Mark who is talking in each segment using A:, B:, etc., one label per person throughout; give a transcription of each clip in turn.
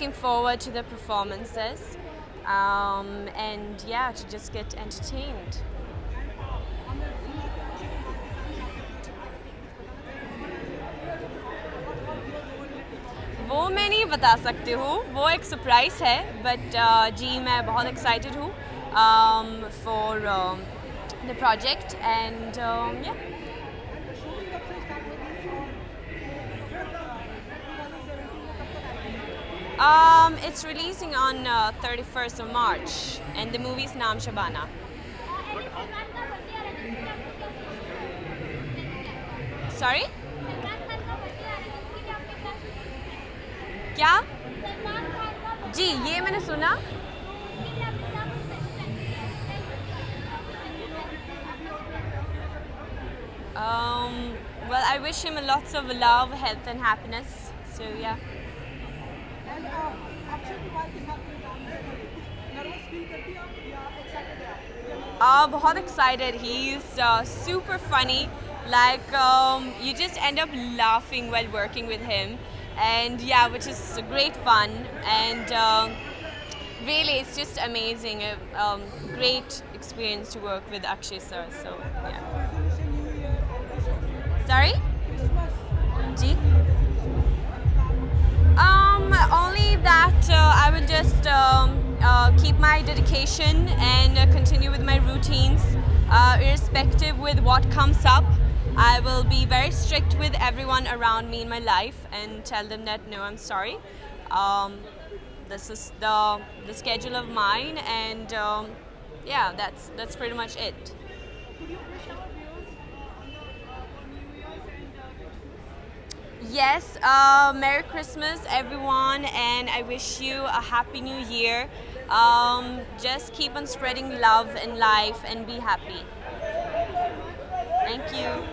A: looking forward to the performances, and yeah, to just get entertained. वो मैं नहीं बता सकती हूँ, वो एक सरप्राइज है, बट जी मैं बहुत एक्साइटेड हूँ फॉर द प्रोजेक्ट एंड या it's releasing on 31st of March, and the movie's Naam Shabana. Sorry? क्या? जी ये मैंने सुना. Well, I wish him lots of love, health, and happiness. So yeah. बहुत excited. He's super funny. Like you just end up laughing while working with him, and yeah, which is great fun. And really, it's just amazing. A great experience to work with Akshay sir. So yeah. Sorry? Ji? Only that I will just keep my dedication and continue with my routines, irrespective with what comes up. I will be very strict with everyone around me in my life and tell them that no, I'm sorry. This is the schedule of mine, and yeah, that's pretty much it. Yes, Merry Christmas, everyone, and I wish you a Happy New Year. Just keep on spreading love in life and be happy. Thank you.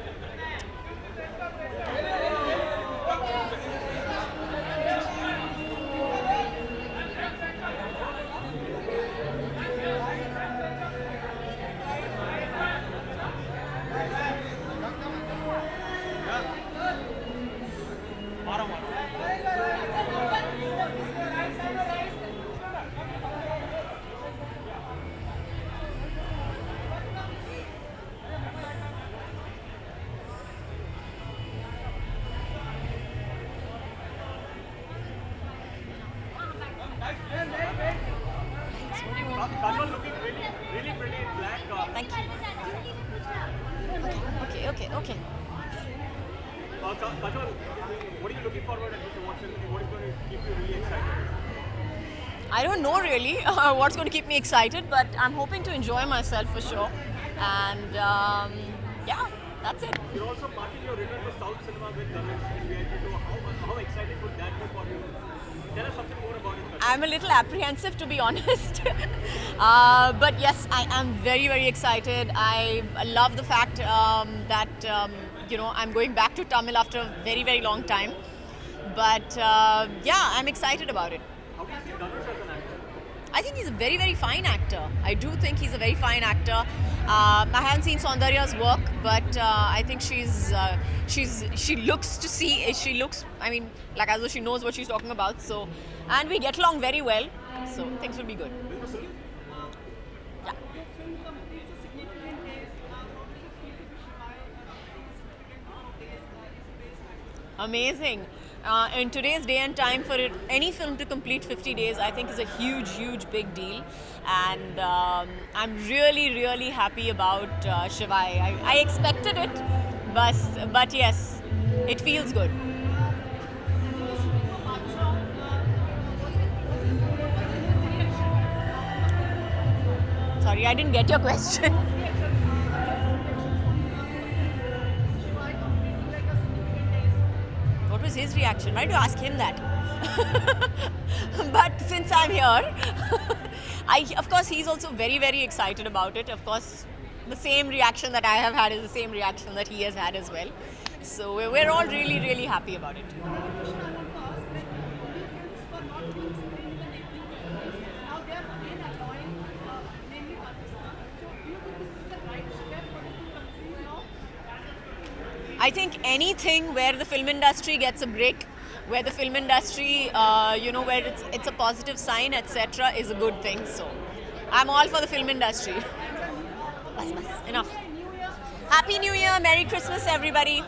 B: Kajol looking really pretty in black.
C: Thank you. Okay.
B: Kajol, what are you looking forward to this award ceremony? What is going to keep you really excited?
C: I don't know really what's going to keep me excited, but I'm hoping to enjoy myself for sure. And yeah, that's it.
B: You're also marking your return to South cinema with Dhanush in VIP 2. How excited would that be for you? Tell us something more about it.
C: I'm a little apprehensive, to be honest. But yes, I am very, very excited. I love the fact that I'm going back to Tamil after a very, very long time. But yeah, I'm excited about it.
B: How do you see Dhanush as an actor?
C: I think he's a very, very fine actor. I do think he's a very fine actor. I haven't seen Saundarya's work, but I think she looks, I mean, like as though she knows what she's talking about. So, and we get along very well. So things will be good. Yeah. Amazing. In today's day and time, for any film to complete 50 days, I think is a huge, huge, big deal. And I'm really, really happy about Shivai. I expected it, but yes, it feels good. Sorry, I didn't get your question. What was his reaction? Why do you ask him that? But since I'm here, of course, he's also very, very excited about it. Of course, the same reaction that I have had is the same reaction that he has had as well. So we're all really, really happy about it. I think anything where the film industry gets a break, where the film industry, where it's a positive sign, etc., is a good thing. So I'm all for the film industry. Bas, enough. Happy New Year, Merry Christmas, everybody.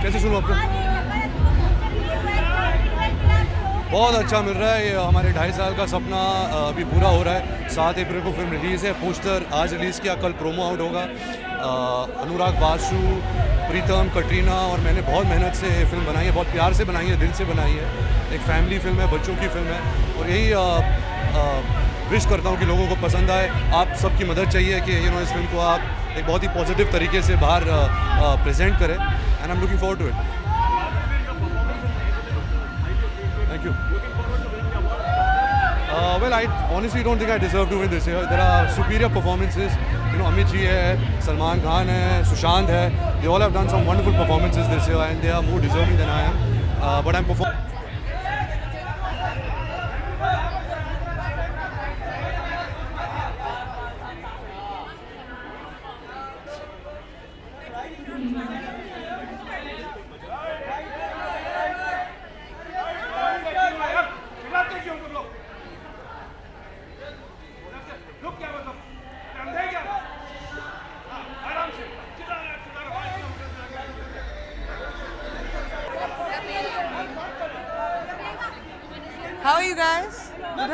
D: कैसे सुनो आपको? बहुत अच्छा मिल रहा है। ये हमारे 2.5 साल का सपना अभी पूरा हो रहा है। 7 अप्रैल को फिल्म रिलीज़ है। पोस्टर आज रिलीज़ किया, कल प्रोमो आउट होगा। अनुराग बासु, प्रीतम, कटरीना और मैंने बहुत मेहनत से फिल्म बनाई है, बहुत प्यार से बनाई है, दिल से बनाई है। एक फैमिली फिल्म है, बच्चों की फिल्म है और यही विश करता हूँ कि लोगों को पसंद आए। आप सबकी मदद चाहिए कि इस फिल्म को आप एक बहुत ही पॉजिटिव तरीके से बाहर प्रेजेंट करें and I am looking forward to it. Thank you. Well, I honestly don't think I deserve to win this year. There are superior performances. Amit ji hai, Salman Khan hai, Sushant hai. They all have done some wonderful performances this year, and they are more deserving than I am. But I'm performing.
E: How are you guys? Good?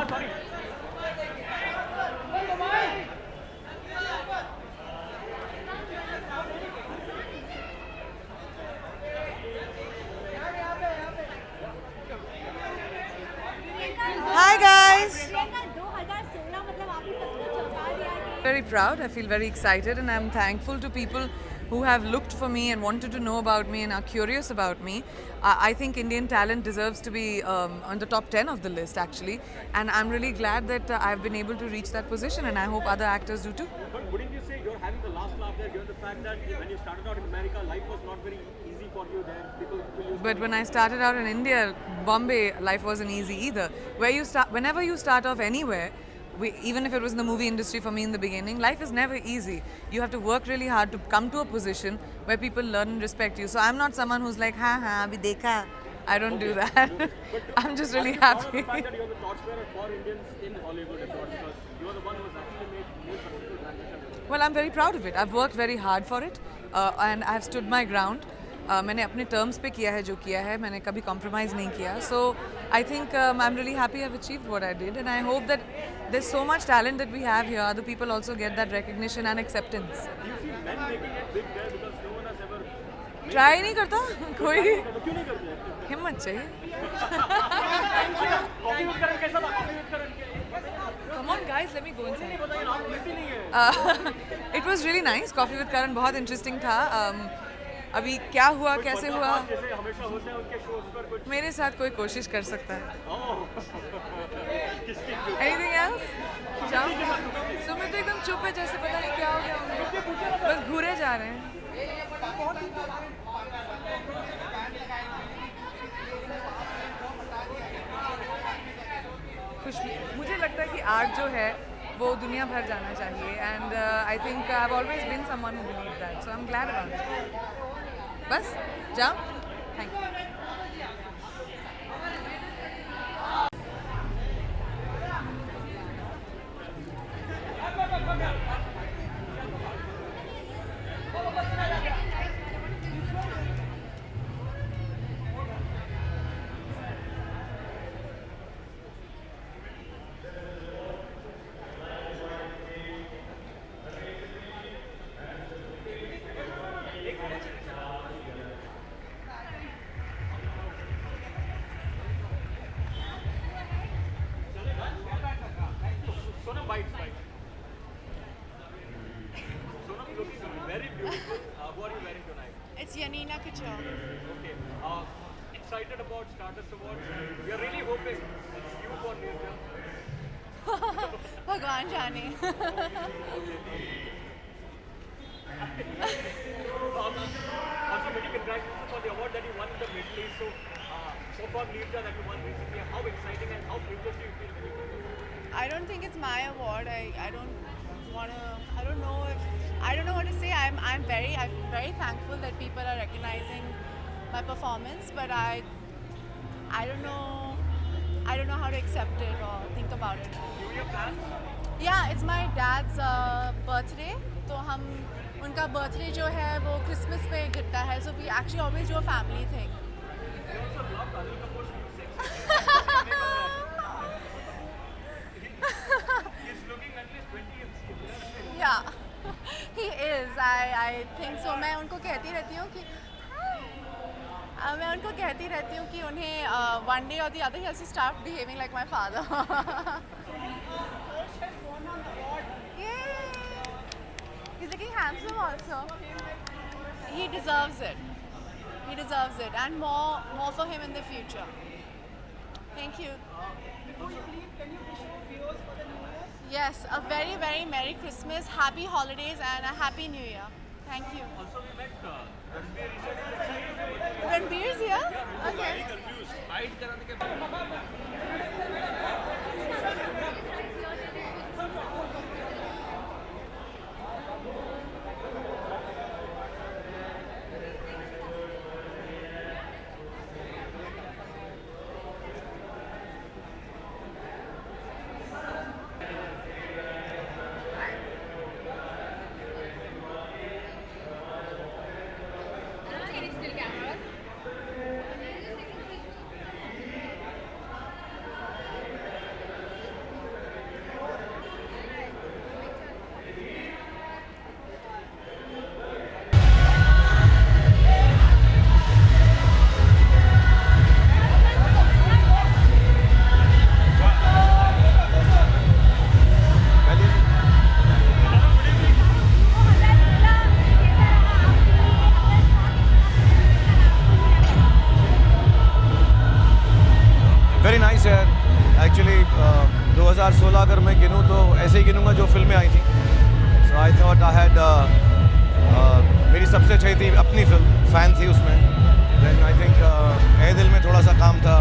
B: Sorry.
E: Hi guys. Very proud. I feel very excited and I'm thankful to people who have looked for me and wanted to know about me and are curious about me. I think Indian talent deserves to be on the top 10 of the list actually, and I'm really glad that I've been able to reach that position, and I hope other actors do too.
B: But wouldn't you say you're having the last laugh there, given the fact that when you started out in America, life was not very easy for you there?
E: But when I started out in India, Bombay, life wasn't easy either. Whenever you start off anywhere, even if it was in the movie industry for me in the beginning, life is never easy. You have to work really hard to come to a position where people learn and respect you. So I'm not someone who's like, abhi dekha. I don't do that. I'm just really happy.
B: The fact that you're the torchbearer for Indians in Hollywood abroad, because you're the one who has actually made new successful transition.
E: Well, I'm very proud of it. I've worked very hard for it and I've stood my ground. मैंने अपने terms पे किया है जो किया है, मैंने कभी कॉम्प्रोमाइज़ नहीं किया. So I think I'm really happy I've achieved what I did, and I hope that there's so much talent that we have here, other people also get that recognition and acceptance.
B: Do you see men making it big there because no one has ever
E: Try नहीं करता कोई,
B: तो क्यों नहीं करते?
E: हिम्मत चाहिए.
B: Coffee with करण कैसा था? Coffee with Karan
E: Come on guys, let me go inside.
B: नहीं बताइए, आप मिलती नहीं है.
E: It was really nice. Coffee with Karan बहुत interesting था. अभी क्या हुआ, कैसे हुआ,
B: जैसे हमेशा होता है उनके शोज पर कुछ
E: मेरे साथ कोई कोशिश कर सकता है.
B: किसकी
E: Anything else? जाओ. सुमित तो एकदम चुप है, जैसे पता नहीं क्या हो गया उन्हें. बस घूरे जा रहे हैं. खुश मुझे लगता है कि आर्ट जो है वो दुनिया भर जाना चाहिए and I think I have always been someone who believe that so I am glad about it बस जाओ thank you
B: Sonam, bites. Sonam, looking very beautiful. What are you wearing tonight?
F: It's Yanina Couture.
B: Okay. Excited about Stardust Awards. We are really hoping it's you for Nirja.
F: Bhagwan Jane.
B: Also, many congratulations for the award that you won in the Middle East. So far, Nirja that you won recently. How exciting and how privileged do you feel when you win this?
F: I don't think it's my award. I don't know what to say. I'm very thankful that people are recognizing my performance, but I don't know how to accept it or think about it.
B: New Year plans?
F: Yeah, it's my dad's birthday. तो हम उनका birthday जो है वो Christmas पे गिरता है. So we actually always do a family thing.
B: You also love Anil Kapoor's new sex. He's looking at least 20 years.
F: Yeah, he is. I think so. मैं उनको कहती रहती हूँ कि उन्हें one day or the other he has to start behaving like my father. Yay! He's looking handsome also. He deserves it. And more for him in the future. Thank you.
G: Before you leave, can you wish your viewers for the New Year?
F: Yes, a very, very Merry Christmas, Happy Holidays and a Happy New Year. Thank you.
B: Also, we met Ranbir recently.
F: Ranbir's here? Okay.
B: Confused. Hide कराने के बाद.
D: Very nice है actually 2016 अगर मैं गिनूँ तो ऐसे ही गिनूँगा जो फिल्में आई थी सो आई थॉट आई हैड मेरी सबसे अच्छी थी अपनी फिल्म फ़ैन थी उसमें देन आई थिंक ए दिल में थोड़ा सा काम था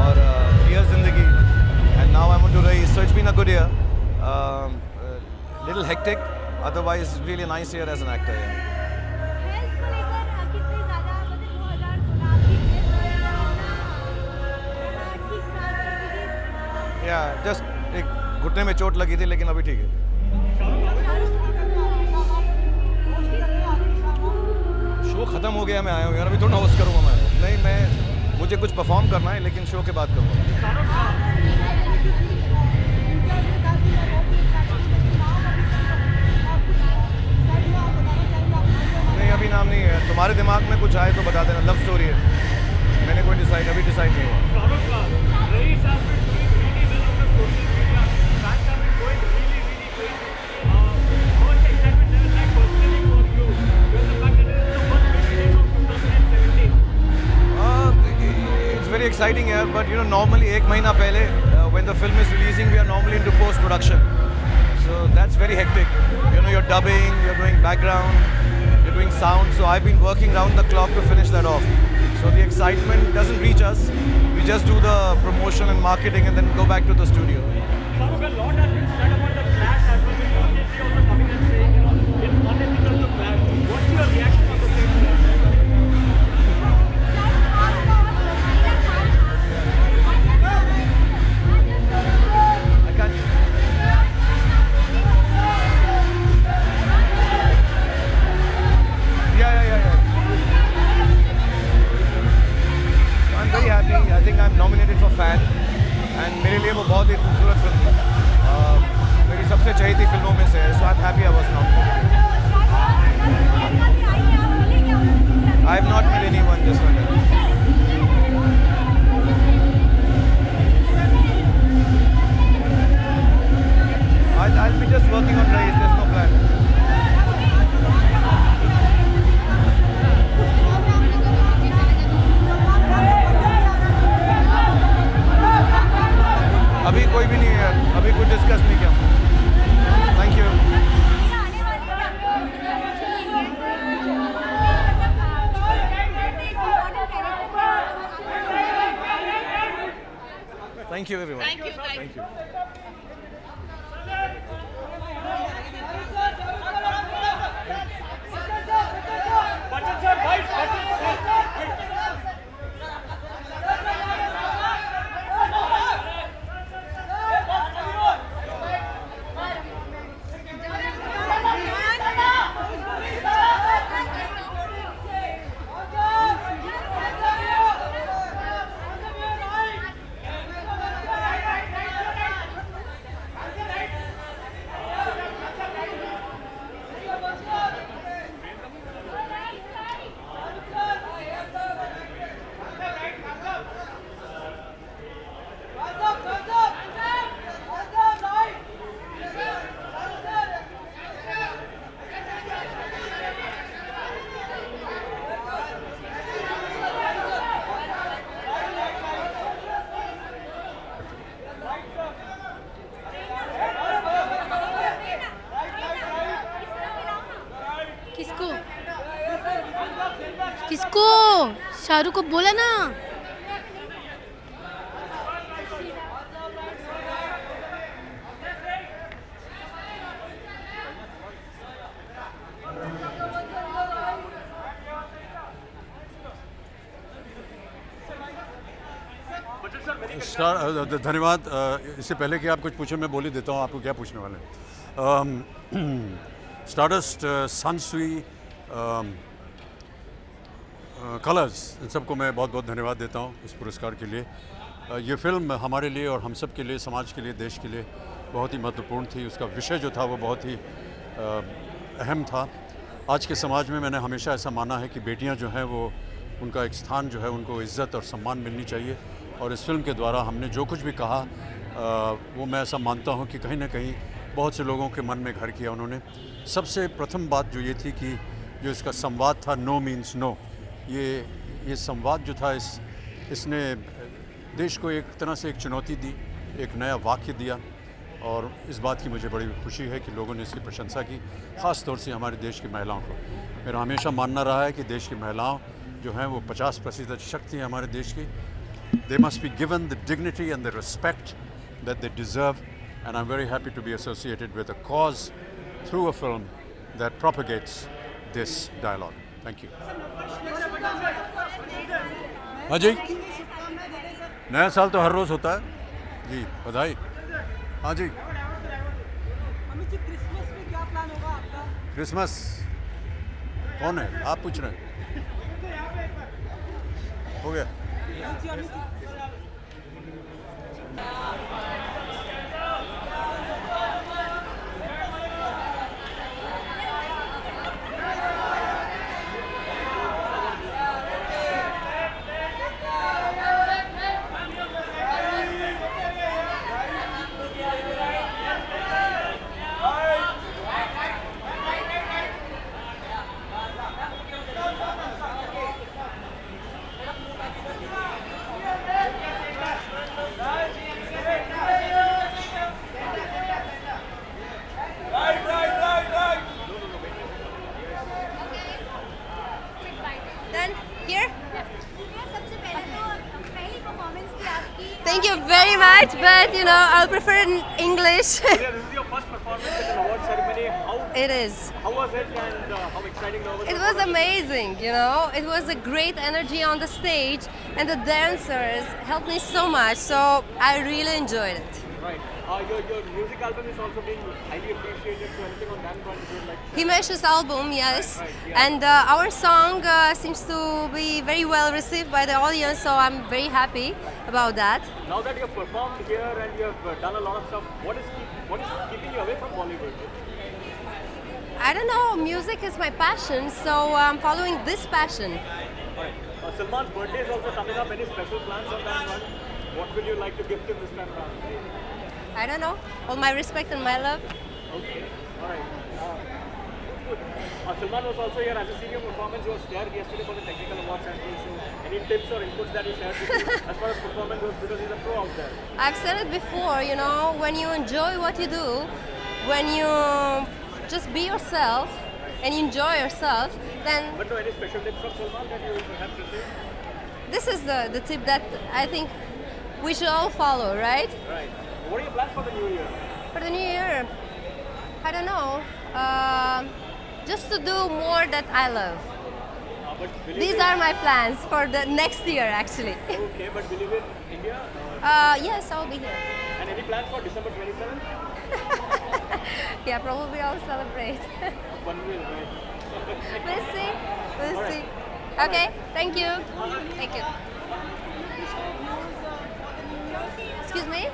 D: और Dear Zindagi and now I want to रही so it's been a good year little hectic otherwise really nice year as an actor
H: health को लेकर कितने ज़्यादा मतलब 2016 आपकी ठीक ठाक
D: या जस्ट एक घुटने में चोट लगी थी लेकिन अभी ठीक है शो ख़त्म हो गया मैं आया हूँ यार अभी थोड़ा होस्ट करूँगा मैं नहीं मैं मुझे कुछ परफॉर्म करना है लेकिन शो के बाद करूँगा नहीं अभी नाम नहीं है तुम्हारे दिमाग में कुछ आए तो बता देना लव स्टोरी है मैंने कोई अभी डिसाइड नहीं हुआ
B: Raees has been doing really well on the social media. Fans have been going really crazy. How much excitement there is like personally for you? Given the fact that it is the first meeting of 2017.
D: It's very exciting here, but you know, normally एक महीना पहले when the film is releasing, we are normally into post-production. So that's very hectic. You know, you're dubbing, you're doing background, you're doing sound. So I've been working round the clock to finish that off.
I: So the excitement doesn't reach us. We just do the promotion and marketing and then go back to the studio.
B: Shahrukh, a lot has been said about the clash as well. With Ranjit also coming and saying, it's unethical to clash. What's your reaction on the same?
I: I can't. Yeah. I'm very happy. I think I'm nominated for Fan, and मेरे लिए वो बहुत ही खूबसूरत film थी. मेरी सबसे चहेती फिल्मों में से है. So I'm happy I was nominated. I have not met anyone just like that. I'll be just working on Race. There's no plan. अभी कोई भी नहीं है. अभी कुछ डिस्कस नहीं किया. Thank you. Thank you, everyone. Thank you.
B: Bachchan sir, right? Bachchan sir.
J: किसको? शाहरुख को बोला ना.
K: धन्यवाद. इससे पहले कि आप कुछ पूछें मैं बोल ही देता हूँ आपको क्या पूछने वाले हैं. स्टारडस्ट, सनसुई, कलर्स, इन सबको मैं बहुत बहुत धन्यवाद देता हूँ इस पुरस्कार के लिए. ये फिल्म हमारे लिए और हम सब के लिए, समाज के लिए, देश के लिए बहुत ही महत्वपूर्ण थी. उसका विषय जो था वो बहुत ही अहम था. आज के समाज में मैंने हमेशा ऐसा माना है कि बेटियाँ जो हैं वो उनका एक स्थान जो है उनको इज़्ज़त और सम्मान मिलनी चाहिए. और इस फिल्म के द्वारा हमने जो कुछ भी कहा वो मैं ऐसा मानता हूँ कि कहीं ना कहीं बहुत से लोगों के मन में घर किया उन्होंने. सबसे प्रथम बात जो ये थी कि जो इसका संवाद था, नो मीन्स नो, ये संवाद जो था इसने देश को एक तरह से एक चुनौती दी, एक नया वाक्य दिया. और इस बात की मुझे बड़ी खुशी है कि लोगों ने इसकी प्रशंसा की, ख़ास तौर से हमारे देश की महिलाओं को. मेरा हमेशा मानना रहा है कि देश की महिलाओं जो हैं वो 50% शक्ति है हमारे देश की. They must be given the dignity and the respect that they deserve, and I'm very happy to be associated with a cause through a film that propagates this dialogue. Thank you. हाँ जी, नया साल तो हर रोज़ होता है जी. बधाई. हाँ जी. Christmas कौन है? आप पूछ रहे हैं? हो गया.
H: Thank you very much, but you know, I'll prefer in English.
B: Yeah, this is your first performance at an award ceremony.
H: It is.
B: How was it and how exciting was it?
H: It was amazing, you know. It was a great energy on the stage, and the dancers helped me so much. So I really enjoyed it.
B: Right. Your music album is also being highly appreciated. So anything on that front you would like to
H: Himesh's album, yes,
B: Right, yeah.
H: and our song seems to be very well received by the audience. So I'm very happy about that.
B: Now that you have performed here and you have done a lot of stuff, what is keeping you away from Bollywood?
H: I don't know. Music is my passion, so I'm following this passion.
B: Right. Salman's birthday is also coming up. Any special plans on that front? What would you like to gift him this time around?
H: I don't know. All my respect and my love.
B: Okay. All right. Good. Salman was also here as a senior performance. He was there yesterday for the technical awards and so any tips or inputs that he shared with you as far as performance goes, because he's a pro out there.
H: I've said it before, you know, when you enjoy what you do, when you just be yourself and enjoy yourself, then
B: But no, any special tips from Salman that you have received?
H: this is the tip that I think we should all follow, right?
B: Right. What are your plans for the new year?
H: For the new year, I don't know. Just to do more that I love.
B: But believe
H: These
B: in,
H: are my plans for the next year, actually.
B: Okay, but believe in India?
H: Yes, I'll be here.
B: And any plans for December 27th?
H: Yeah, probably I'll celebrate.
B: One will, right?
H: We'll see. We'll see. Okay, thank you. Thank you. Excuse me?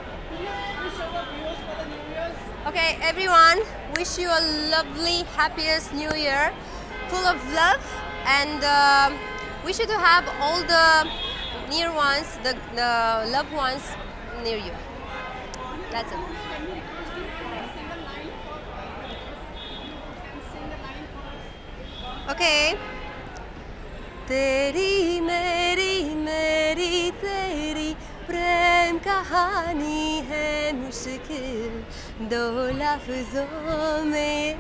H: Okay, everyone, wish you a lovely, happiest new year, full of love, and wish you to have all the near ones, the loved ones near you. That's it. Okay. तेरी मेरी मेरी तेरी प्रेम कहानी है मुश्किल दो लफ्जों में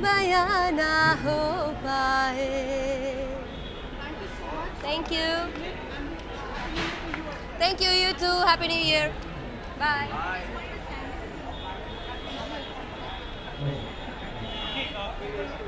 H: बयां ना हो पाए. Thank you. Thank you, you too. Happy New Year. Bye.
B: Okay,